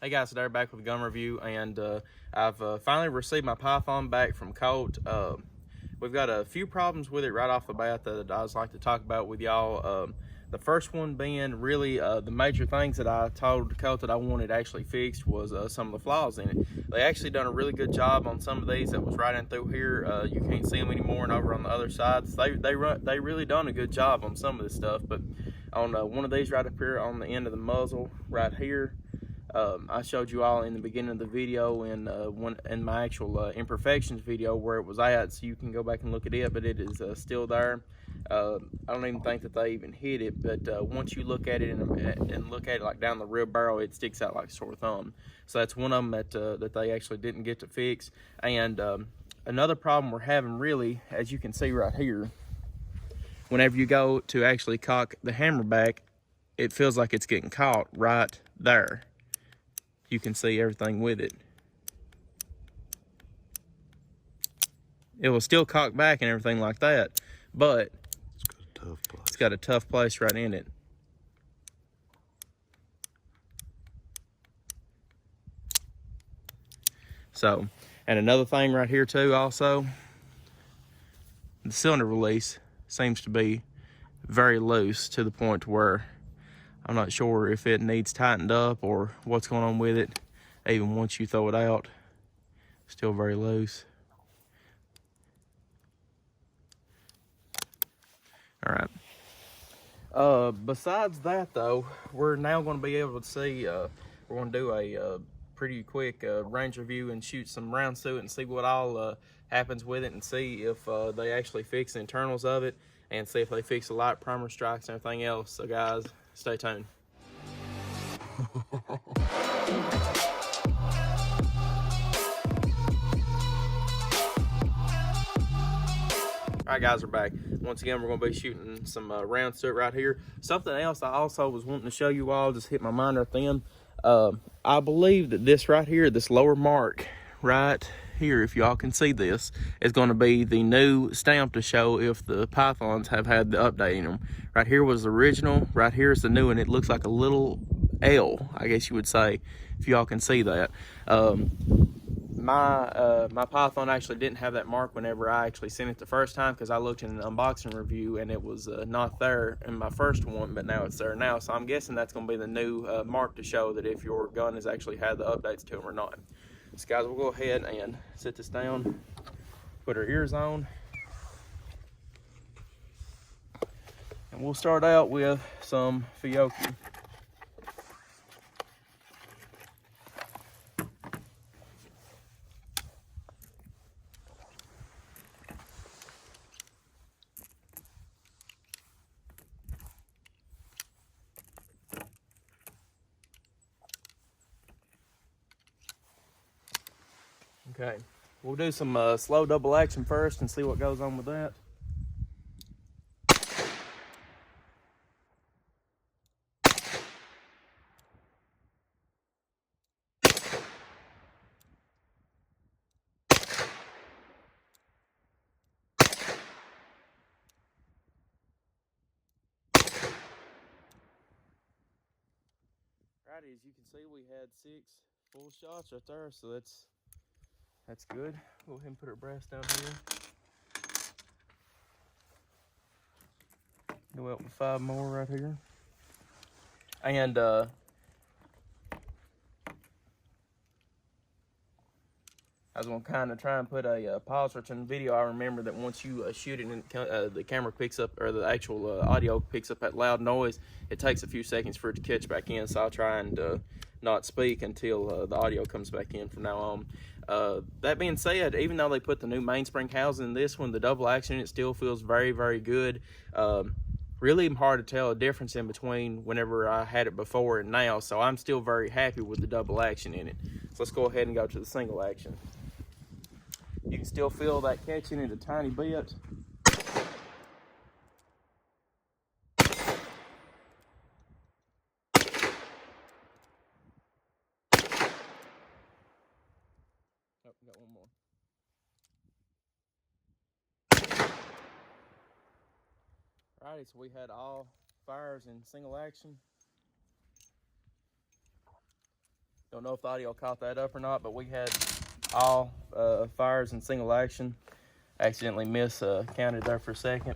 Hey guys, today we're back with a gun review, and I've finally received my Python back from Colt. We've got a few problems with it right off the bat that I would like to talk about with y'all. The first one being really the major things that I told Colt that I wanted actually fixed was some of the flaws in it. They actually done a really good job on some of these that was right in through here. You can't see them anymore, and over on the other sides, they really done a good job on some of this stuff. But on one of these right up here on the end of the muzzle right here, I showed you all in the beginning of the video in my actual imperfections video where it was at, so you can go back and look at it, but it is still there. I don't even think that they even hit it, but once you look at it and look at it like down the rear barrel, it sticks out like a sore thumb. So that's one of them that they actually didn't get to fix. And another problem we're having really, as you can see right here, whenever you go to actually cock the hammer back, it feels like it's getting caught right there. You can see everything with it. It will still cock back and everything like that, but it's got a tough place right in it. So, and another thing right here too also, the cylinder release seems to be very loose to the point where I'm not sure if it needs tightened up or what's going on with it. Even once you throw it out, still very loose. All right. Besides that though, we're now going to be able to see, we're going to do a pretty quick range review and shoot some rounds through it and see what all happens with it, and see if they actually fix the internals of it, and see if they fix the light primer strikes and everything else. So guys, stay tuned. Alright guys, we're back. Once again, we're going to be shooting some rounds to it right here. Something else I also was wanting to show you all, just hit my mind right then. I believe that this right here, this lower mark right here, if y'all can see this, is going to be the new stamp to show if the Pythons have had the update in them. Right here was the original, right here is the new, and it looks like a little L, I guess you would say, if y'all can see that. My Python actually didn't have that mark whenever I actually sent it the first time, because I looked in an unboxing review and it was not there in my first one, but now it's there now. So I'm guessing that's going to be the new mark to show that if your gun has actually had the updates to them or not. So guys, we'll go ahead and sit this down, put our ears on, and we'll start out with some Fiocchi. Okay, we'll do some slow double action first and see what goes on with that. Righty, as you can see, we had 6 full shots right there, so that's good. Go ahead and put our brass down here. Go out with 5 more right here. And I was going to kind of try and put a pause switch in the video. I remember that once you shoot it and the camera picks up, or the actual audio picks up that loud noise, it takes a few seconds for it to catch back in. So I'll try and not speak until the audio comes back in from now on. That being said, even though they put the new mainspring housing in this one, the double action, it still feels very, very good. Really hard to tell a difference in between whenever I had it before and now. So I'm still very happy with the double action in it. So let's go ahead and go to the single action. You can still feel that catching it a tiny bit. Oh, got one more. Alrighty, so we had all fires in single action. Don't know if the audio caught that up or not, but we had all fires in single action. Accidentally counted there for a second.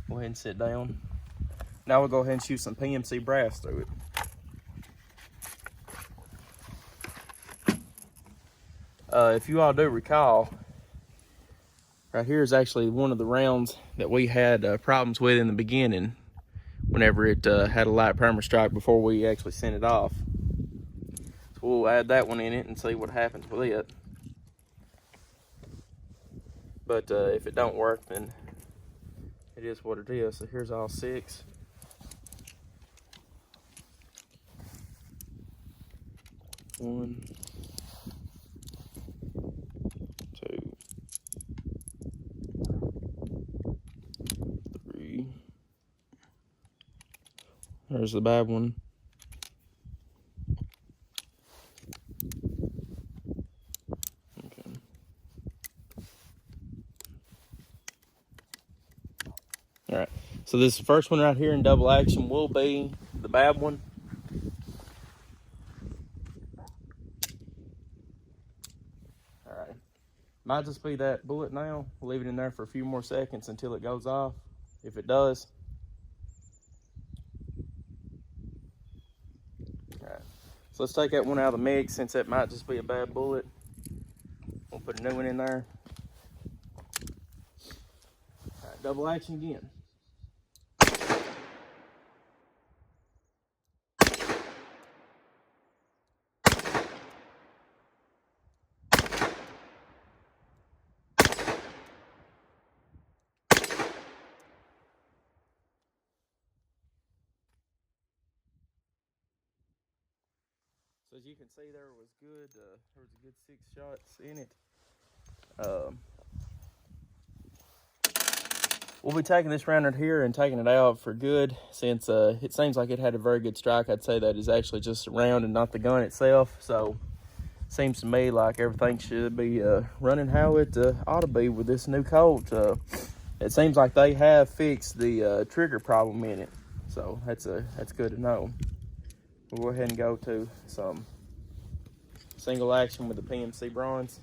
Go ahead and sit down. Now we'll go ahead and shoot some PMC brass through it. If you all do recall, right here is actually one of the rounds that we had problems with in the beginning whenever it had a light primer strike before we actually sent it off. So we'll add that one in it and see what happens with it. But if it don't work, then it is what it is. So here's all 6. One, 2, 3. There's the bad one. Okay. All right. So this first one right here in double action will be the bad one. All right. Might just be that bullet now. We'll leave it in there for a few more seconds until it goes off. If it does. All right. So let's take that one out of the mix since that might just be a bad bullet. We'll put a new one in there. All right, double action again. So as you can see, there was good. There was a good 6 shots in it. We'll be taking this round right here and taking it out for good, since it seems like it had a very good strike. I'd say that is actually just a round and not the gun itself. So seems to me like everything should be running how it ought to be with this new Colt. It seems like they have fixed the trigger problem in it, so that's good to know. We'll go ahead and go to some single action with the PMC bronze.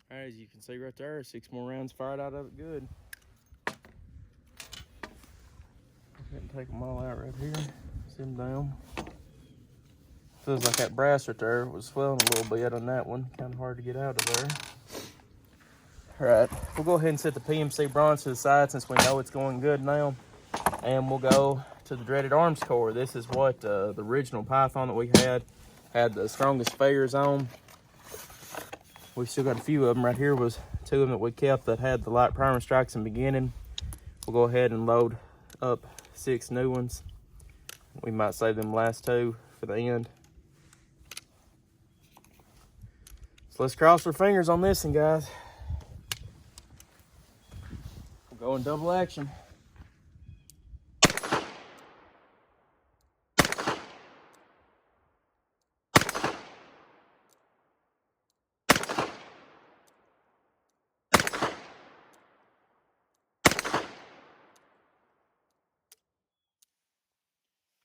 All right, as you can see right there, 6 more rounds fired out of it good. Go ahead and take them all out right here. Sit them down. Feels like that brass right there was swelling a little bit on that one. Kind of hard to get out of there. All right, we'll go ahead and set the PMC bronze to the side since we know it's going good now. And we'll go to the dreaded arms core. This is what the original Python that we had the strongest failures on. We've still got a few of them. Right here was 2 of them that we kept that had the light primer strikes in the beginning. We'll go ahead and load up 6 new ones. We might save them last 2 for the end. So let's cross our fingers on this one, guys. We'll go in double action.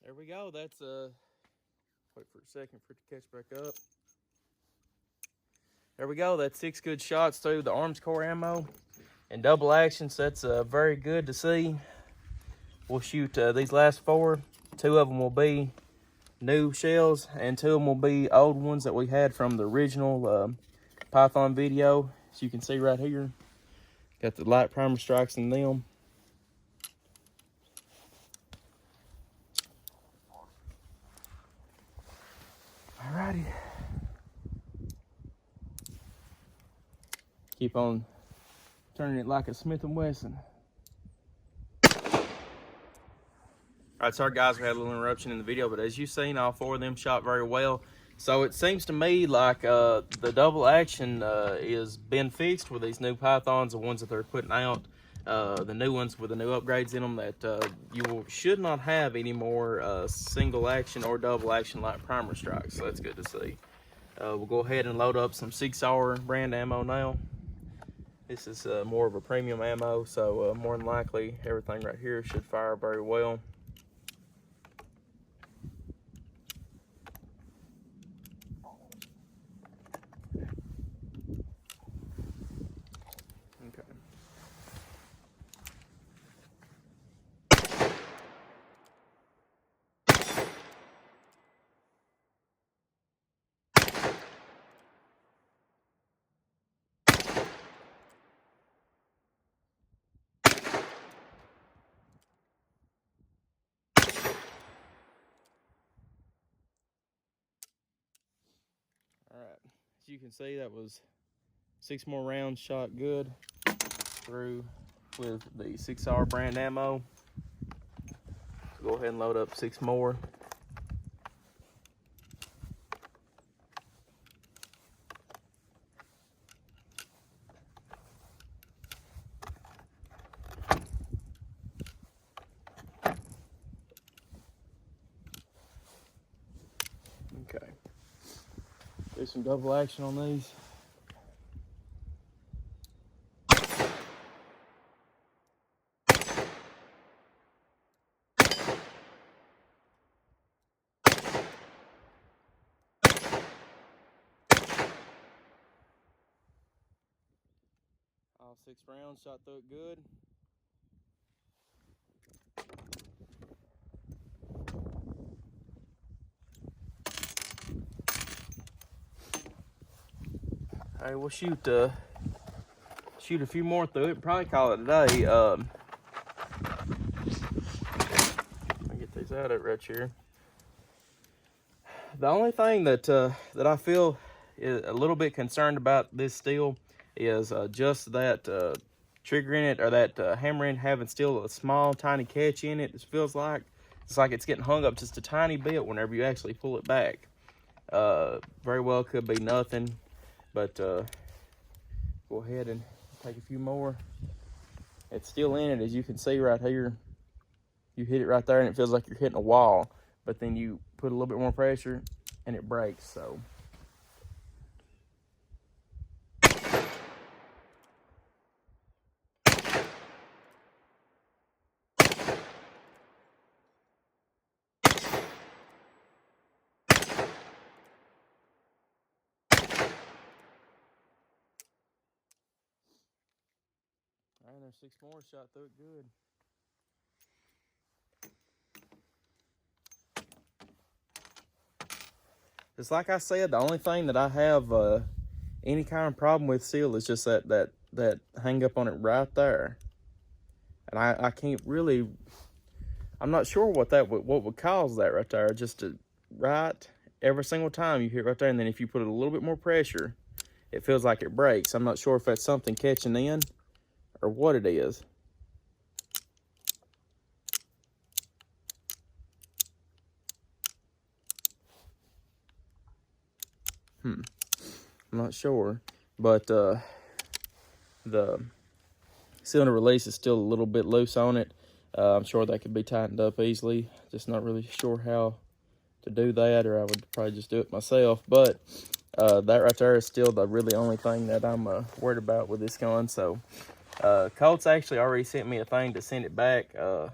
There we go. That's wait for a second for it to catch back up. There we go. That's 6 good shots through the arms core ammo and double action. So that's very good to see. We'll shoot these last 4. 2 of them will be new shells and 2 of them will be old ones that we had from the original Python video. As you can see right here, got the light primer strikes in them. Alrighty. Keep on turning it like a Smith & Wesson. Alright, sorry guys, we had a little interruption in the video, but as you've seen, all 4 of them shot very well. So it seems to me like the double action is been fixed with these new pythons, the ones that they're putting out, the new ones with the new upgrades in them, that should not have any more single action or double action light primer strikes. So that's good to see. We'll go ahead and load up some 6R brand ammo now. This is more of a premium ammo, so more than likely everything right here should fire very well. Alright, as you can see, that was 6 more rounds shot good through with the 6R brand ammo. So go ahead and load up 6 more. Okay. Do some double action on these. All 6 rounds shot through it good. All right, we'll shoot a few more through it and probably call it a day. I'll get these out of right here. The only thing that I feel is a little bit concerned about this steel is just that trigger in it, or that hammer in, having still a small tiny catch in it. It feels like it's getting hung up just a tiny bit whenever you actually pull it back. Very well could be nothing, but go ahead and take a few more. It's still in it, as you can see right here. You hit it right there and it feels like you're hitting a wall, but then you put a little bit more pressure and it breaks. So all right, there's 6 more shot through it good. Just like I said, the only thing that I have any kind of problem with steel is just that hang up on it right there. And I can't really, I'm not sure what would cause that right there. Just to right every single time you hit right there, and then if you put a little bit more pressure, it feels like it breaks. I'm not sure if that's something catching in or what it is. I'm not sure, but the cylinder release is still a little bit loose on it. I'm sure that could be tightened up easily. Just not really sure how to do that, or I would probably just do it myself. But that right there is still the really only thing that I'm worried about with this gun. So Colt's actually already sent me a thing to send it back. They're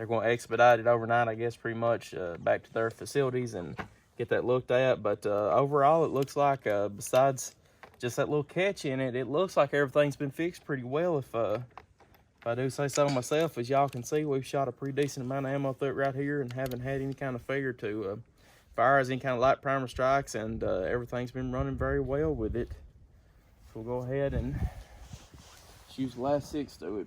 going to expedite it overnight, I guess, pretty much back to their facilities and get that looked at. But overall, it looks like besides just that little catch in it, it looks like everything's been fixed pretty well, if I do say so myself. As y'all can see, we've shot a pretty decent amount of ammo through it right here and haven't had any kind of failure to fire as any kind of light primer strikes, and everything's been running very well with it. So we'll go ahead and shoot the last 6 through it.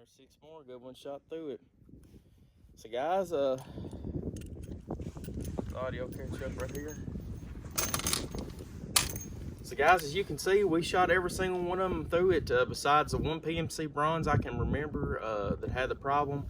There's 6 more. Good one shot through it. So guys, the audio catch up right here. So guys, as you can see, we shot every single one of them through it, besides the one PMC bronze I can remember that had the problem.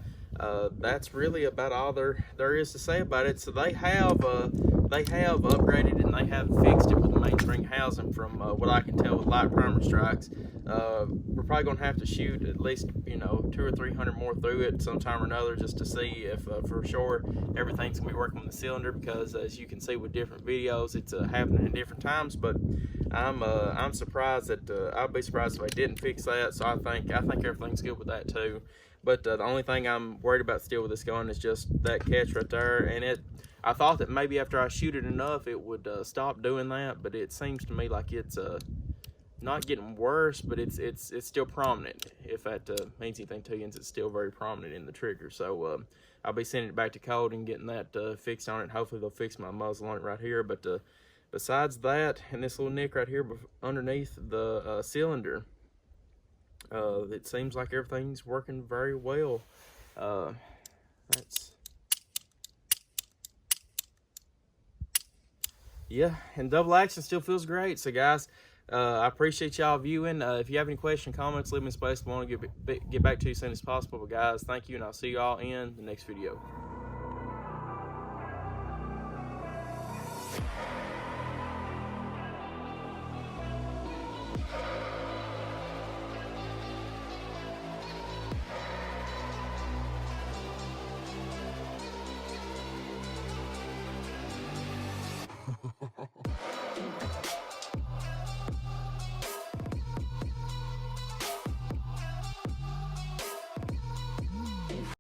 That's really about all there is to say about it. So they have upgraded and they have fixed it with the mainspring housing from what I can tell with light primer strikes. We're probably gonna have to shoot at least 200 or 300 more through it sometime or another, just to see if for sure everything's gonna be working on the cylinder, because as you can see with different videos, it's happening at different times. But I'm surprised that I'd be surprised if I didn't fix that. So I think everything's good with that too. But the only thing I'm worried about still with this gun is just that catch right there. And I thought that maybe after I shoot it enough, it would stop doing that. But it seems to me like it's not getting worse, but it's still prominent. If that means anything to you, it's still very prominent in the trigger. So I'll be sending it back to Colt and getting that fixed on it. Hopefully they'll fix my muzzle on it right here. But besides that, and this little nick right here underneath the cylinder, it seems like everything's working very well. Yeah, and double action still feels great. So guys, I appreciate y'all viewing. If you have any questions, comments, leave them in space. I want to get back to you as soon as possible. But guys, thank you, and I'll see y'all in the next video.